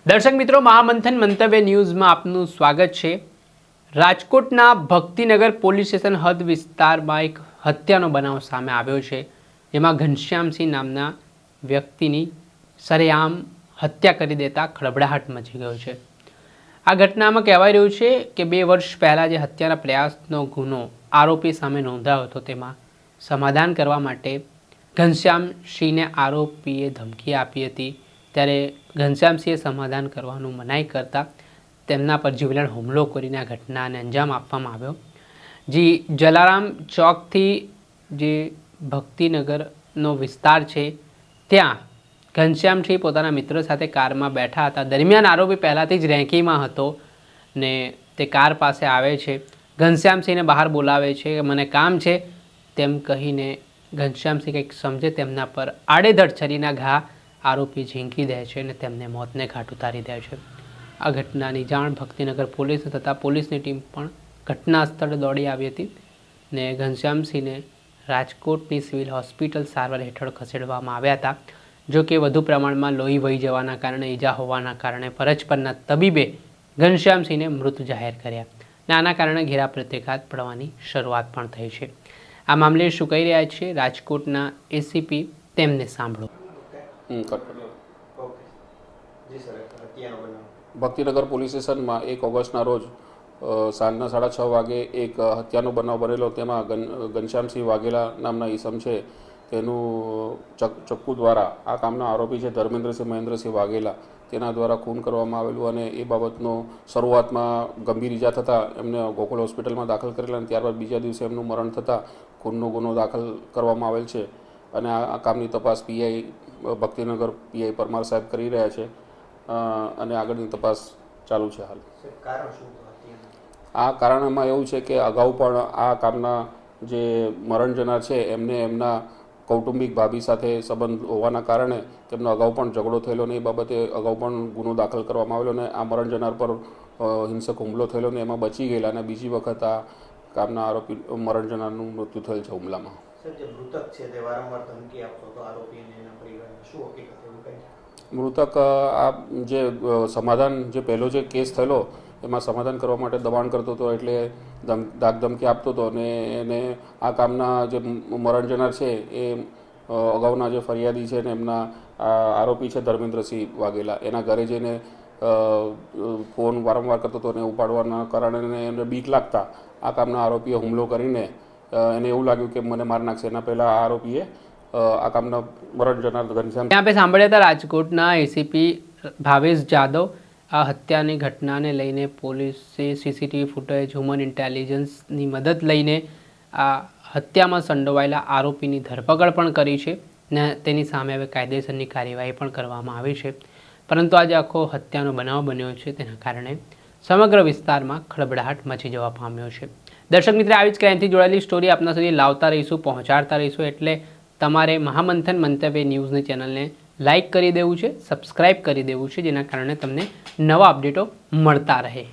દર્શક મિત્રો, મહામંથન મંતવ્ય ન્યૂઝમાં આપનું સ્વાગત છે। રાજકોટના ભક્તિનગર પોલીસ સ્ટેશન હદ વિસ્તારમાં એક હત્યાનો બનાવ સામે આવ્યો છે, જેમાં ઘનશ્યામસિંહ નામના વ્યક્તિની સરેઆમ હત્યા કરી દેતા ખળભળાટ મચી ગયો છે। આ ઘટનામાં કહેવાય રહ્યું છે કે 2 વર્ષ પહેલાં જે હત્યાના પ્રયાસનો ગુનો આરોપી સામે નોંધાયો હતો, તેમાં સમાધાન કરવા માટે ઘનશ્યામસિંહને આરોપીએ ધમકી આપી હતી। ત્યારે ઘનશ્યામસિંહે સમાધાન કરવાનું મનાઈ કરતા તેમના પર જીવલેણ હુમલો કરીને આ ઘટનાને અંજામ આપવામાં આવ્યો। જલારામ ચોકથી જે ભક્તિનગરનો વિસ્તાર છે, ત્યાં ઘનશ્યામસિંહ પોતાના મિત્ર સાથે કારમાં બેઠા હતા। દરમિયાન આરોપી પહેલાંથી જ રેંકીમાં હતો ને તે કાર પાસે આવે છે, ઘનશ્યામસિંહને બહાર બોલાવે છે કે મને કામ છે તેમ કહીને ઘનશ્યામસિંહ કંઈક સમજે તેમના પર આડેધડ છરીના ઘા આરોપી ઝીંકી દે છે અને તેમને મોતને ઘાટ ઉતારી દે છે। આ ઘટનાની જાણ ભક્તિનગર પોલીસને થતાં પોલીસની ટીમ પણ ઘટના સ્થળે દોડી આવી હતી ને ઘનશ્યામસિંહને રાજકોટની સિવિલ હોસ્પિટલ સારવાર હેઠળ ખસેડવામાં આવ્યા હતા। જો કે વધુ પ્રમાણમાં લોહી વહી જવાના કારણે ઈજા હોવાના કારણે ફરજ પરના તબીબે ઘનશ્યામસિંહને મૃત જાહેર કર્યા અને આના કારણે ઘેરા પ્રત્યાઘાત પડવાની શરૂઆત પણ થઈ છે। આ મામલે શું કહી રહ્યા છે રાજકોટના એસીપી, તેમને સાંભળો। ભક્તિનગર પોલીસ સ્ટેશનમાં 1 ઓગસ્ટના રોજ સાંજના 6:30 વાગે એક હત્યાનો બનાવ બનેલો। તેમાં ઘનશ્યામસિંહ વાઘેલા નામના ઈસમ છે, તેનું ચક્કુ દ્વારા આ કામના આરોપી છે ધર્મેન્દ્રસિંહ મહેન્દ્રસિંહ વાઘેલા, તેના દ્વારા ખૂન કરવામાં આવેલું અને એ બાબતનો શરૂઆતમાં ગંભીર ઈજા થતાં એમને ગોકુળ હોસ્પિટલમાં દાખલ કરેલા અને ત્યારબાદ બીજા દિવસે એમનું મરણ થતાં ખૂનનો ગુનો દાખલ કરવામાં આવેલ છે અને આ કામની તપાસ પીઆઈ ભક્તિનગર પીઆઈ પરમાર સાહેબ કરી રહ્યા છે અને આગળની તપાસ ચાલુ છે। હાલ આ કારણમાં એવું છે કે અગાઉ પણ આ કામના જે મરણ જનાર છે એમને એમના કૌટુંબિક ભાભી સાથે સંબંધ હોવાના કારણે તેમનો અગાઉ પણ ઝઘડો થયેલો ને એ બાબતે અગાઉ પણ ગુનો દાખલ કરવામાં આવેલો ને આ મરણ જનાર પર હિંસક હુમલો થયેલો ને એમાં બચી ગયેલા અને બીજી વખત આ કામના આરોપી મરણ જનારનું મૃત્યુ થયેલ છે હુમલામાં। મૃતક આ જે સમાધાન જે પહેલો જે કેસ થયેલો એમાં સમાધાન કરવા માટે દબાણ કરતો હતો, એટલે ધાકધમકી આપતો હતો અને એને આ કામના જે મરણ જનાર છે એ અગાઉના જે ફરિયાદી છે ને એમના આરોપી છે ધર્મેન્દ્રસિંહ વાઘેલા, એના ઘરે જઈને ફોન વારંવાર કરતો હતો અને ઉપાડવાના કારણે એને બીક લાગતા આ કામના આરોપીએ હુમલો કરીને એને એવું લાગ્યું કે મને મારી નાખશે। એના પહેલાં આ આરોપીએ આ કામના મરણ જનાર ઘનશ્યામ ત્યાં આપણે સાંભળ્યા હતા રાજકોટના એસીપી ભાવેશ જાદવ। આ હત્યાની ઘટનાને લઈને પોલીસે સીસીટીવી ફૂટેજ, હ્યુમન ઇન્ટેલિજન્સની મદદ લઈને આ હત્યામાં સંડોવાયેલા આરોપીની ધરપકડ પણ કરી છે ને તેની સામે હવે કાયદેસરની કાર્યવાહી પણ કરવામાં આવી છે। પરંતુ આજે આખો હત્યાનો બનાવ બન્યો છે, તેના કારણે સમગ્ર વિસ્તારમાં ખળભળાટ મચી જવા પામ્યો છે। દર્શક મિત્રો, આવી જ ક્રાઇમથી જોડાયેલી સ્ટોરી આપના સુધી લાવતા રહીશું, પહોંચાડતા રહીશું, એટલે તમારે મહામંથન મંતવ્ય ન્યૂઝની ચેનલને લાઇક કરી દેવું છે, સબસ્ક્રાઇબ કરી દેવું છે, જેના કારણે તમને નવા અપડેટો મળતા રહે।